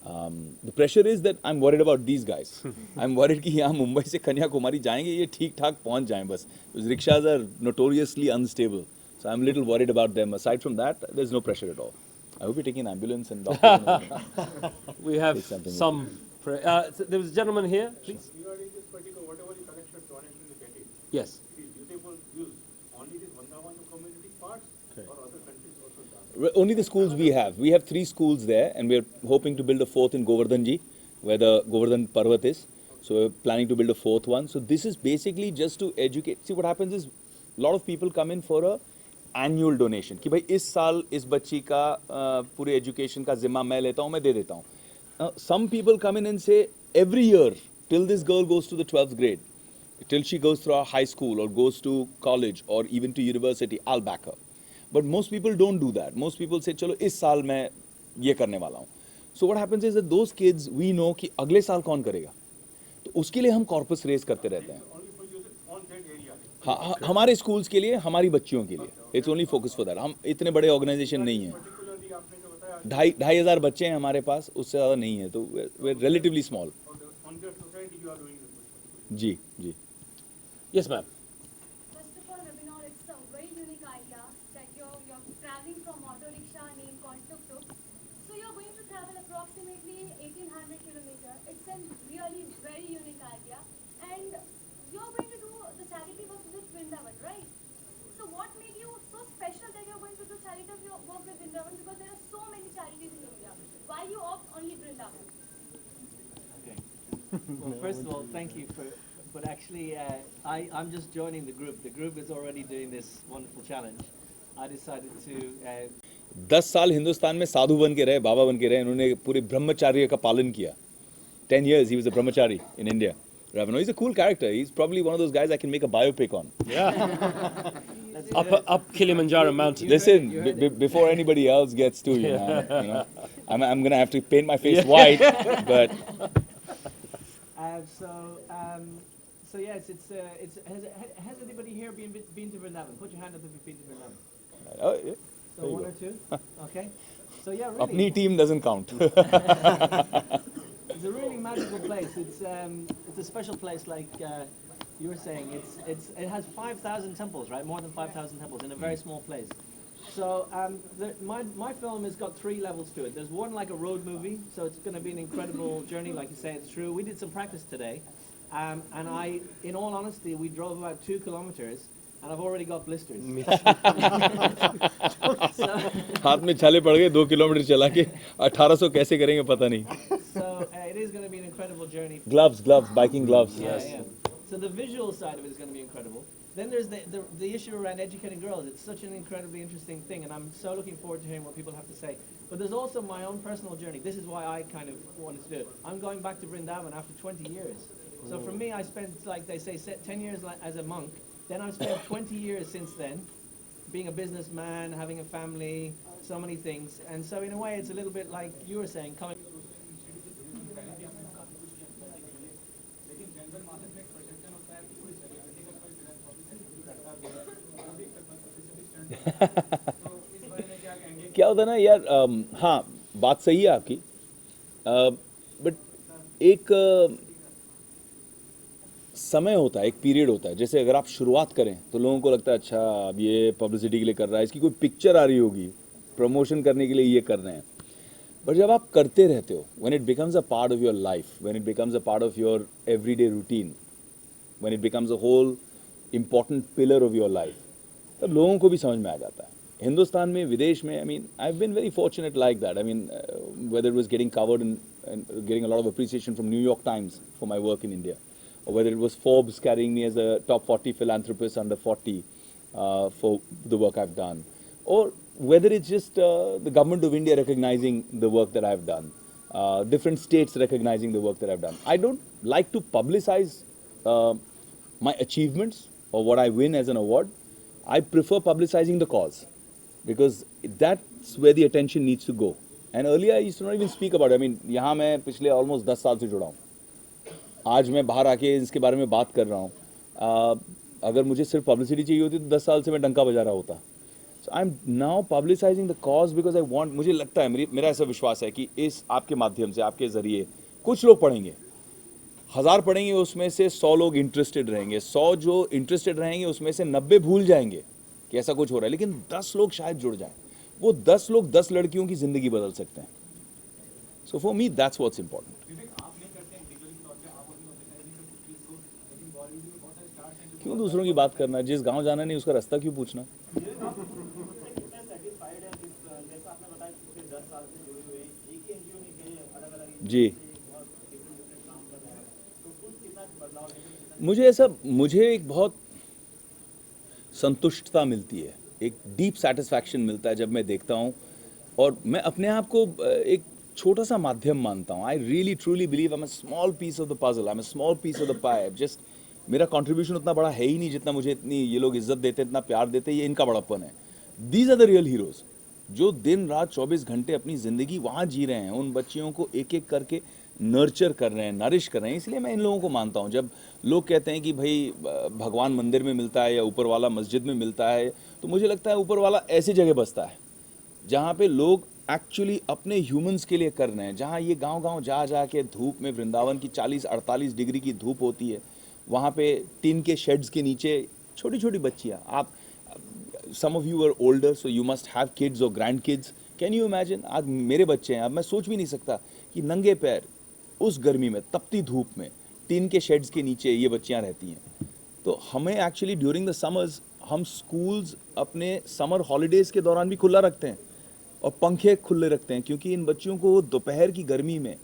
The pressure is that I'm worried about these guys. I'm worried कि यहाँ मुंबई से कन्याकुमारी जाएंगे, ये ठीक ठाक पहुँच जाएं बस. Because rickshaws are notoriously unstable, so I'm a little worried about them. Aside from that, there's no pressure at all. I hope you're taking an ambulance and doctor. We have some. So there was a gentleman here, please. Regarding this particular, whatever the collection donation you get it, Yes. it is usable use only this Vrindavan community parts or other countries also done? Well, only the schools we have. We have 3 schools there, and we're hoping to build a 4th in Govardhanji, where the Govardhan Parvat is. So we're planning to build a 4th one. So this is basically just to educate. See, what happens is a lot of people come in for a annual donation. कि भाई इस साल इस बच्ची का पूरे education का जिम्मा मैं लेता हूँ, मैं दे देता हूँ. Some people come in and say, every year, till this girl goes to the 12th grade, till she goes through a high school or goes to college or even to university, I'll back her. But most people don't do that. Most people say, चलो इस साल मैं ये करने वाला हूँ. So what happens is that those kids, we know कि अगले साल कौन करेगा. तो उसके लिए हम corpus raise करते रहते हैं. हाँ, हमारे schools के लिए, हमारी बच्चियों के लिए. It's only focused for that. हम इतने बड़े organization नहीं हैं. 2,500 बच्चे हैं हमारे पास, उससे ज़्यादा नहीं है, तो we're relatively small. Ji ji. Yes, ma'am. First of all, Ravinor, it's a very unique idea that you're traveling from auto rickshaw named called Tuk Tuk. So you're going to travel approximately 1,800 kilometers. It's a really very unique idea, and you're going to do the charity work with Vrindavan, right? So what made you so special that you're going to do charity work with Vrindavan? Because there are so many charities in India. Why you opt only Vrindavan? Okay. Well, first of all, thank you for. But actually, I'm just joining the group. The group is already doing this wonderful challenge. I decided to. 10 साल हिंदुस्तान में साधु बन के रहे, बाबा बन के रहे, उन्होंने पूरे ब्रह्मचार्य का पालन किया. 10 years he was a brahmachari in India. Ravano, he's a cool character. He's probably one of those guys I can make a biopic on. Yeah. up Kilimanjaro mountain. Listen, before anybody else gets to you know, I'm gonna have to paint my face white, but. So yes, has anybody here been to Vrindavan? Put your hand up if you've been to Vrindavan. Oh, yeah. So 1 or 2? Okay. So yeah, really. Apni team doesn't count. It's a really magical place. It's a special place, like you were saying. It has 5,000 temples, right? More than 5,000 temples in a very small place. So my film has got 3 levels to it. There's one like a road movie, so it's going to be an incredible journey, like you say. It's true. We did some practice today, and in all honesty, we drove about 2 kilometers, and I've already got blisters. हाथ में छाले पड़ गए 2 kilometre चला के 1800 कैसे करेंगे पता नहीं. So it is going to be an incredible journey. Gloves, biking gloves. Yeah. So the visual side of it is going to be incredible. then there's the issue around educating girls. It's such an incredibly interesting thing, and I'm so looking forward to hearing what people have to say. But there's also my own personal journey. This is why I kind of wanted to do it. I'm going back to Vrindavan after 20 years. So for me, I spent, like they say, 10 years as a monk. Then I've spent 20 years since then, being a businessman, having a family, so many things. And so in a way, it's a little bit like you were saying, coming. क्या होता है ना यार, हाँ बात सही है आपकी, बट एक समय होता है, एक पीरियड होता है. जैसे अगर आप शुरुआत करें तो लोगों को लगता है अच्छा अब ये पब्लिसिटी के लिए कर रहा है, इसकी कोई पिक्चर आ रही होगी, प्रमोशन करने के लिए ये कर रहे हैं. बट जब आप करते रहते हो, when it becomes a part of your life, when it becomes a part of your everyday routine, when it becomes a whole important pillar of your life, तब लोगों को भी समझ में आ जाता है. हिंदुस्तान में, विदेश में, I mean I have been very fortunate like that. I mean whether it was getting covered and getting a lot of appreciation from New York Times for my work in India, or whether it was Forbes carrying me as a top 40 philanthropist under 40 for the work I've done, or whether it's just the government of India recognizing the work that I've done, different states recognizing the work that I've done. I don't like to publicize my achievements or what I win as an award. I prefer publicizing the cause, because that's where the attention needs to go. And earlier I used to not even speak about it. I mean, यहाँ मैं पिछले almost 10 साल से जुड़ा हूँ. आज मैं बाहर आके इसके बारे में बात कर रहा हूँ. अगर मुझे सिर्फ पब्लिसिटी चाहिए होती तो 10 साल से मैं डंका बजा रहा होता. So I'm now publicizing the cause because I want. मुझे लगता है, मेरा ऐसा विश्वास है कि इस आपके माध्यम से, आपके ज़रिए कुछ लोग पढ़ेंगे, 1000 पढ़ेंगे, उसमें से 100 लोग इंटरेस्टेड रहेंगे. 100 जो इंटरेस्टेड रहेंगे उसमें से 90 भूल जाएंगे कि ऐसा कुछ हो रहा है, लेकिन 10 लोग शायद जुड़ जाएं. वो 10 लोग 10 लड़कियों की जिंदगी बदल सकते हैं. So for me that's what's important. क्यों दूसरों की बात करना, जिस गांव जाना नहीं उसका रास्ता क्यों पूछना. जी, मुझे एक बहुत संतुष्टता मिलती है, एक डीप सेटिस्फैक्शन मिलता है जब मैं देखता हूँ, और मैं अपने आप को एक छोटा सा माध्यम मानता हूँ. I really truly believe I am a small piece of the puzzle, I am a small piece of the pie. Just मेरा कंट्रीब्यूशन उतना बड़ा है ही नहीं जितना मुझे इतनी ये लोग इज्जत देते हैं, इतना प्यार देते हैं. ये इनका बड़ापन है. These are the real heroes, जो दिन रात 24 घंटे अपनी ज़िंदगी वहाँ जी रहे हैं, उन बच्चियों को एक एक करके नर्चर कर रहे हैं, नरिश कर रहे हैं. इसलिए मैं इन लोगों को मानता हूँ. जब लोग कहते हैं कि भाई भगवान मंदिर में मिलता है या ऊपर वाला मस्जिद में मिलता है, तो मुझे लगता है ऊपर वाला ऐसी जगह बसता है जहाँ पे लोग एक्चुअली अपने ह्यूमंस के लिए कर रहे हैं. जहाँ ये गांव-गांव जा के धूप में, वृंदावन की 40-48 डिग्री की धूप होती है, वहाँ पे टिन के शेड्स के नीचे छोटी छोटी बच्चियाँ. आप some of you are older, so you must have kids और grand kids. Can you imagine, आज मेरे बच्चे हैं, अब मैं सोच भी नहीं सकता कि नंगे पैर उस गर्मी में, तपती धूप में, टिन के शेड्स के नीचे ये बच्चियाँ रहती हैं. तो हमें एक्चुअली ड्यूरिंग द समर्स, हम स्कूल्स अपने समर हॉलीडेज़ के दौरान भी खुला रखते हैं और पंखे खुले रखते हैं, क्योंकि इन बच्चियों को दोपहर की गर्मी में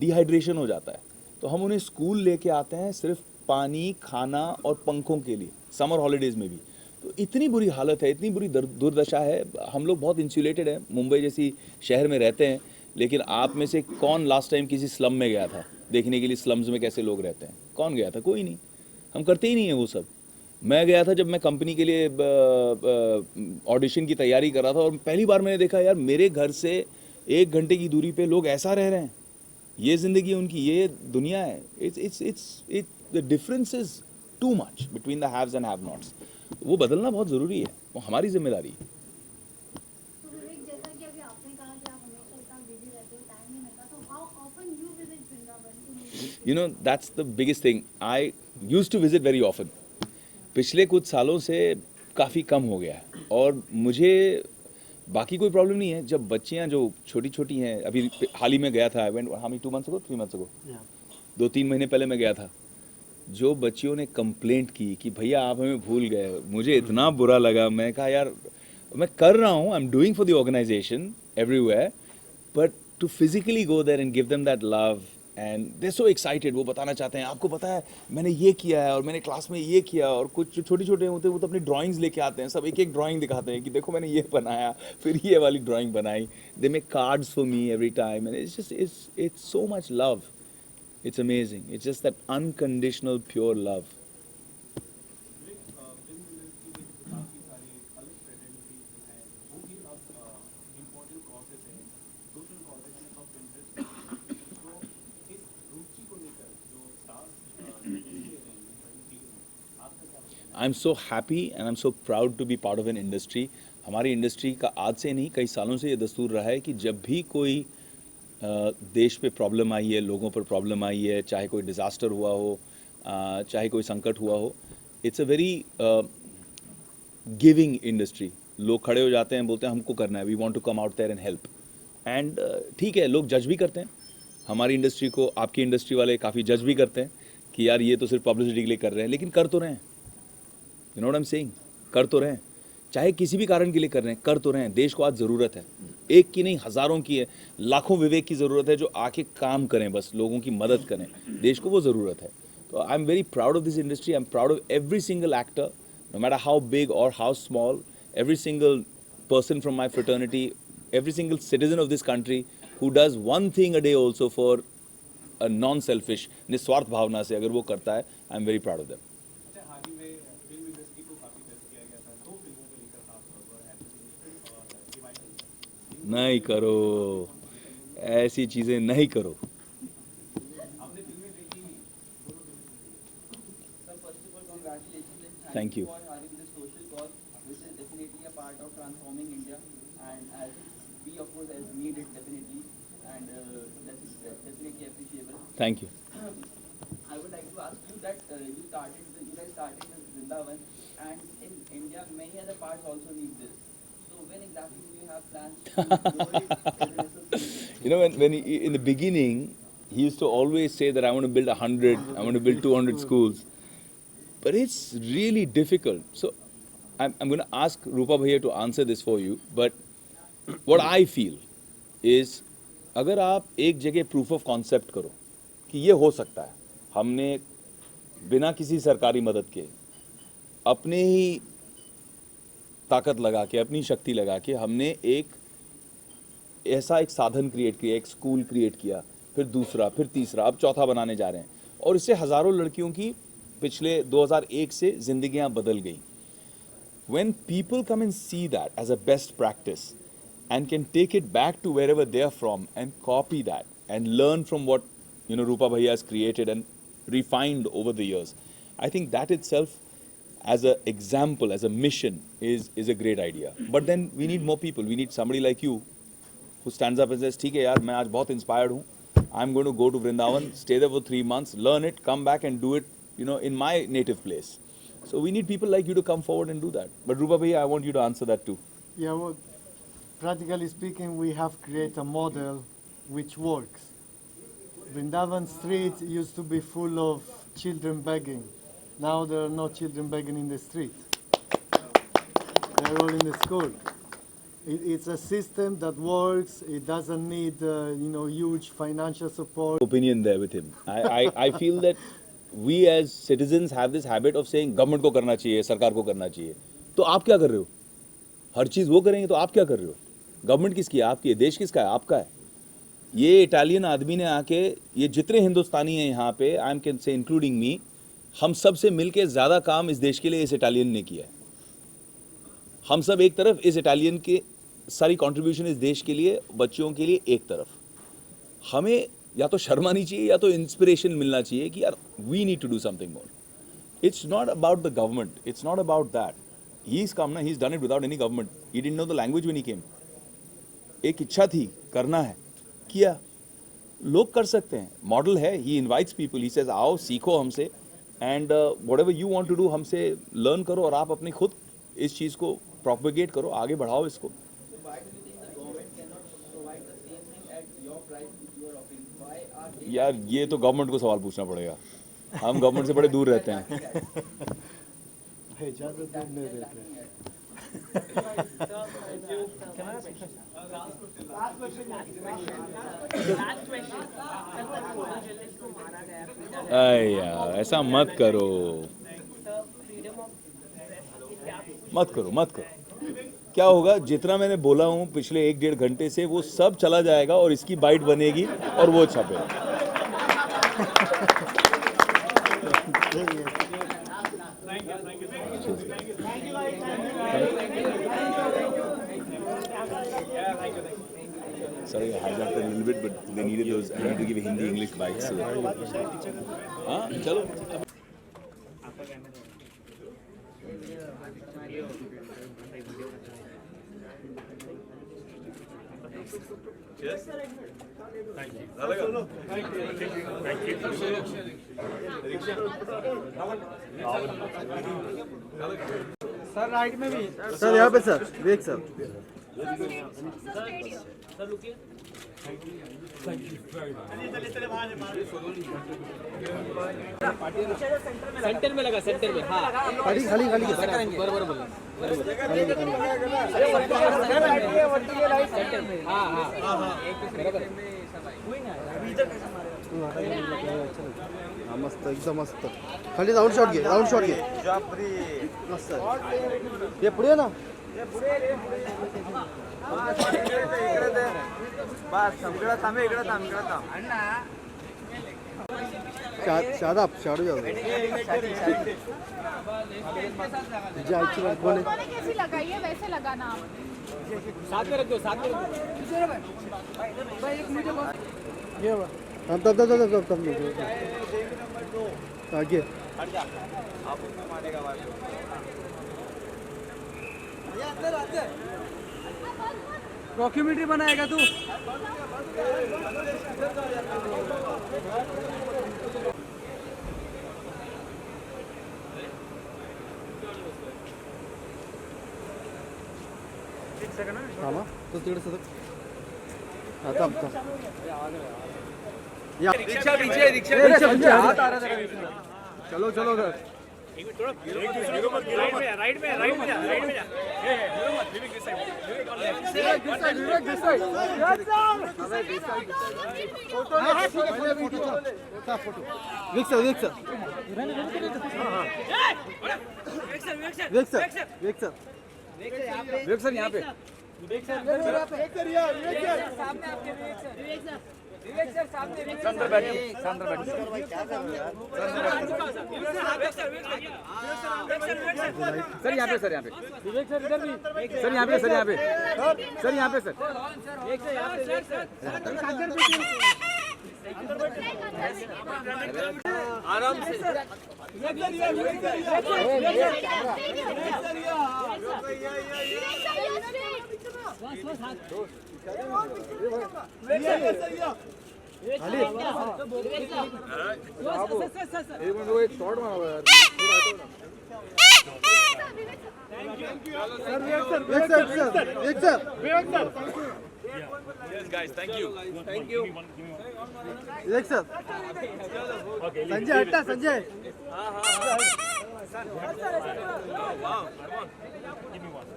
डिहाइड्रेशन हो जाता है. तो हम उन्हें स्कूल लेके आते हैं सिर्फ पानी, खाना और पंखों के लिए, समर हॉलीडेज़ में भी. तो इतनी बुरी हालत है, इतनी बुरी दुर्दशा है. हम लोग बहुत इंसुलेटेड हैं, मुंबई जैसी शहर में रहते हैं, लेकिन आप में से कौन लास्ट टाइम किसी स्लम में गया था देखने के लिए स्लम्स में कैसे लोग रहते हैं? कौन गया था? कोई नहीं. हम करते ही नहीं है वो सब. मैं गया था जब मैं कंपनी के लिए ऑडिशन की तैयारी कर रहा था, और पहली बार मैंने देखा यार मेरे घर से 1 घंटे की दूरी पे लोग ऐसा रह रहे हैं. ये ज़िंदगी उनकी, ये दुनिया है. The difference is too much between the haves and have nots. वो बदलना बहुत ज़रूरी है, वो हमारी जिम्मेदारी है. You know, that's the biggest thing. I used to visit very often. पिछले कुछ सालों से काफ़ी कम हो गया है, और मुझे बाकी कोई प्रॉब्लम नहीं है. जब बच्चियां जो छोटी छोटी हैं, अभी हाल ही में गया था, I went how many 2 months ago 3 months ago, 2-3 महीने पहले मैं गया था. जो बच्चियों ने कंप्लेंट की कि भैया आप हमें भूल गए, मुझे इतना बुरा लगा. मैं कहा यार मैं कर रहा हूँ, I am doing for the organisation everywhere, but to physically go there and give them that love and they so excited, वो बताना चाहते हैं आपको पता है मैंने ये किया है और मैंने क्लास में ये किया, और कुछ जो छोटे छोटे होते हैं वो तो अपनी ड्राइंग्स लेके आते हैं, सब एक एक ड्राइंग दिखाते हैं कि देखो मैंने ये बनाया, फिर ये वाली ड्राइंग बनाई, they make cards for me every time, and it's just it's so much love, it's amazing, it's just that unconditional pure love. I am so happy and I am so proud to be part of an industry. हमारी industry का आज से नहीं कई सालों से ये दस्तूर रहा है कि जब भी कोई देश पे प्रॉब्लम आई है, लोगों पर प्रॉब्लम आई है, चाहे कोई डिज़ास्टर हुआ हो, चाहे कोई संकट हुआ हो, it's a very giving industry. लोग खड़े हो जाते हैं, बोलते हैं हमको करना है, we want to come out there and help. And ठीक है, लोग जज भी करते हैं हमारी इंडस्ट्री को, आपकी इंडस्ट्री वाले काफ़ी जज भी करते हैं कि यार ये तो सिर्फ पब्लिसिटी के लिए कर रहे हैं, लेकिन कर तो रहे हैं. You know what I am saying, कर तो रहे हैं, चाहे किसी भी कारण के लिए कर रहे हैं, कर तो रहे हैं. देश को आज ज़रूरत है, एक की नहीं हज़ारों की है, लाखों विवेक की ज़रूरत है जो आके काम करें, बस लोगों की मदद करें, देश को वो ज़रूरत है. तो I am very proud of this industry. I am proud of every single actor, no matter how big और how small, every single person from my fraternity, every single citizen of this country who does one thing a day also for a non-selfish, निस्वार्थ भावना से अगर वो करता है, I am very proud of them. अच्छा, हाल ही में film industry को काफी टच किया गया था, 2 फिल्मों को लेकर खासतौर पर एप्रिसिएशन और रिवाइवल. नहीं करो, ऐसी चीज़ें नहीं करो. आपने फिल्में देखी, दोनों फिल्में देखी. Sir, first of all, congratulations and Thank you. for having this social cause, which is definitely a part of transforming India, and as we of course as need it definitely, and that is definitely appreciable. Thank you. I would like to ask you that you guys started this Vrindavan, and in India many other parts also need this. So when exactly do you have plans to grow it as an association? You know, when he, in the beginning, he used to always say that I want to build 100, I want to build 200 schools. But it's really difficult. So I'm going to ask Rupa Bhaiya to answer this for you. But what I feel is, अगर आप एक जगह proof of concept करो कि ये हो सकता है, हमने बिना किसी सरकारी मदद के अपने ही ताकत लगा के, अपनी शक्ति लगा के हमने एक ऐसा एक साधन क्रिएट किया, एक स्कूल क्रिएट किया, फिर दूसरा, फिर तीसरा, अब चौथा बनाने जा रहे हैं, और इससे हज़ारों लड़कियों की पिछले 2001 से जिंदगियां बदल गई. When people come and see that as a best practice and can take it back to wherever they are from and copy that and learn from what Rupa Bhaiya has created and refined over the years, I think that itself as an example, as a mission is a great idea. But then we need more people. We need somebody like you who stands up and says, ठीक है यार, मैं आज बहुत inspired हूँ. I'm going to go to Vrindavan, stay there for 3 months, learn it, come back and do it, in my native place. So we need people like you to come forward and do that. But Rupa Bhaiya, I want you to answer that too. Yeah, well, practically speaking, we have created a model which works. Vrindavan street used to be full of children begging. Now there are no children begging in the street. They're all in the school. It's a system that works. It doesn't need, huge financial support. Opinion there with him. I feel that we as citizens have this habit of saying government को करना चाहिए, सरकार को करना चाहिए. तो आप क्या कर रहे हो? हर चीज़ वो करेंगे तो आप क्या कर रहे हो? गवर्नमेंट किसकी है? आपकी है. देश किसका है? आपका है. ये इटालियन आदमी ने आके, ये जितने हिंदुस्तानी हैं यहाँ पे, I am can say including me, हम सब से मिलके ज़्यादा काम इस देश के लिए इस इटालियन ने किया है. हम सब एक तरफ, इस इटालियन के सारी कंट्रीब्यूशन इस देश के लिए, बच्चों के लिए एक तरफ. हमें या तो शर्म आनी चाहिए या तो इंस्पिरेशन मिलना चाहिए कि यार we need to do something more. It's not about the government, it's not about that. He is come ना, he is done it without any government. He didn't know the language when he came. एक इच्छा थी, करना है, किया. लोग कर सकते हैं. मॉडल है. He invites people, he says आओ सीखो हमसे, and whatever you want to do हमसे लर्न करो, और आप अपनी खुद इस चीज़ को प्रोपेगेट करो, आगे बढ़ाओ इसको. यार ये तो गवर्नमेंट को सवाल पूछना पड़ेगा. हम गवर्नमेंट से बड़े दूर रहते हैं. ज़्यादा दूर नहीं रहते. Can I ask a question? यार ऐसा मत करो, मत करो, मत करो। क्या होगा, जितना मैंने बोला हूँ पिछले 1-1.5 घंटे से, वो सब चला जाएगा और इसकी बाइट बनेगी और वो छपेगा। Sorry, I hijacked a little bit, but they needed those. I need to give Hindi English bites. So. हाँ, चलो। Cheers. Thank you. Thank you. Sir right में भी सर यहाँ पे सर, विवेक सर। सर रुकिए। सेंटर में लगा, सेंटर में। हाँ खाली खाली खाली बराबर बोला। सेंटर में। हाँ हाँ बराबर। हाँ मस्त, एकदम मस्त। खाली राउंड शॉट घे, राउंड शॉट घे। मस्त। ये पुढे ना। बस सगळं थांब, इकडे थांब, इकडे थांब. शादाब, शाडू जाओ। कैसी लगाइए वैसे लगाना आप। साथ में रख दो, साथ में रख दो। तब आगे डॉक्यूमेंट्री बनाएगा तू? हाँ तो तिकडे सर आता रिक्शा पीछे, रिक्शा हाथ आ रहा है। चलो चलो सर। राइट में जा। विवेक सर यहाँ पे। अंदर बैठिए, अंदर बैठिए। सर यहाँ पे, सर यहाँ पे। सर यहाँ पे, सर यहाँ पे। सर यहाँ पे, सर। आराम से। Yes, guys, thank you. Thank you. Sanjay Hatta Sanjay. Oh, wow, come on. Give me one.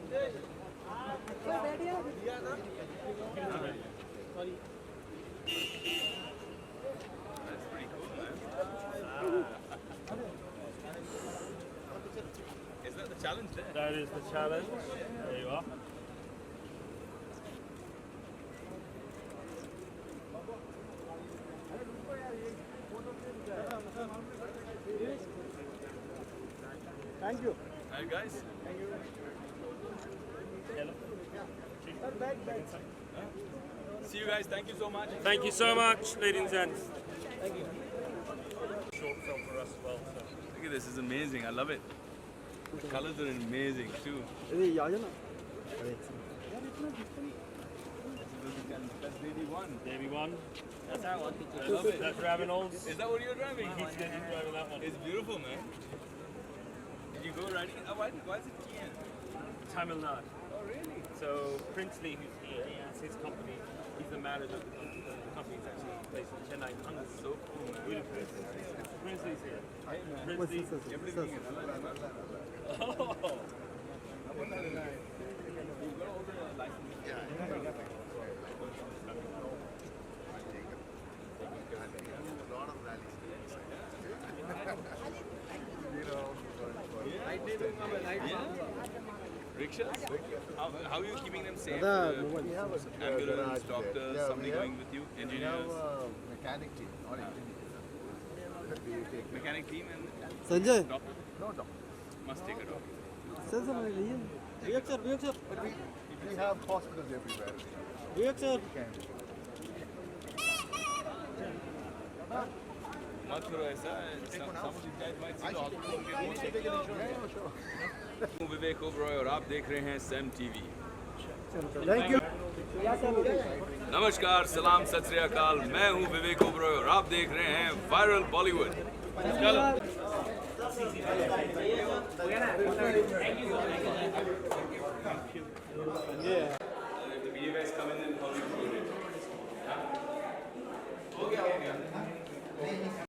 That's pretty cool, man. Is that the challenge there? That is the challenge. There you are. Thank you. All right, guys. See you guys. Thank you so much. Thank you so much, ladies and gents. Thank you. Short film for us as well. So. Look at this. It's amazing. I love it. The colors are amazing too. That's baby one. Baby one. That's how I want to. I love it. That's Ravenol's. Is that what you're driving? He's driving that one. It's beautiful, man. Did you go riding? Why is it Kian? Tamil Nadu. Oh, really? So Princely, who's here, he has his company. He's the manager of the company. He's actually based in Chennai. That's so cool, man. Beautiful. Princely's here. Hi, man. Princely. Everything is Oh. Rickshaws? How are you keeping them safe? Ambulance, doctors, somebody going with you, engineers? Mechanic team, not engineers. Mechanic team and Sanjay. doctor? No doctor. Must take a doctor. But we have hospitals everywhere. मत करो ऐसा. Some of these guys might see the hospital and get more sick. हूँ विवेक ओबरॉय और आप देख रहे हैं Sam TV. Thank you. नमस्कार, सलाम, सत श्री अकाल. मैं हूँ विवेक ओबरॉय और आप देख रहे हैं वायरल बॉलीवुड. चलो. You guys come in and call me.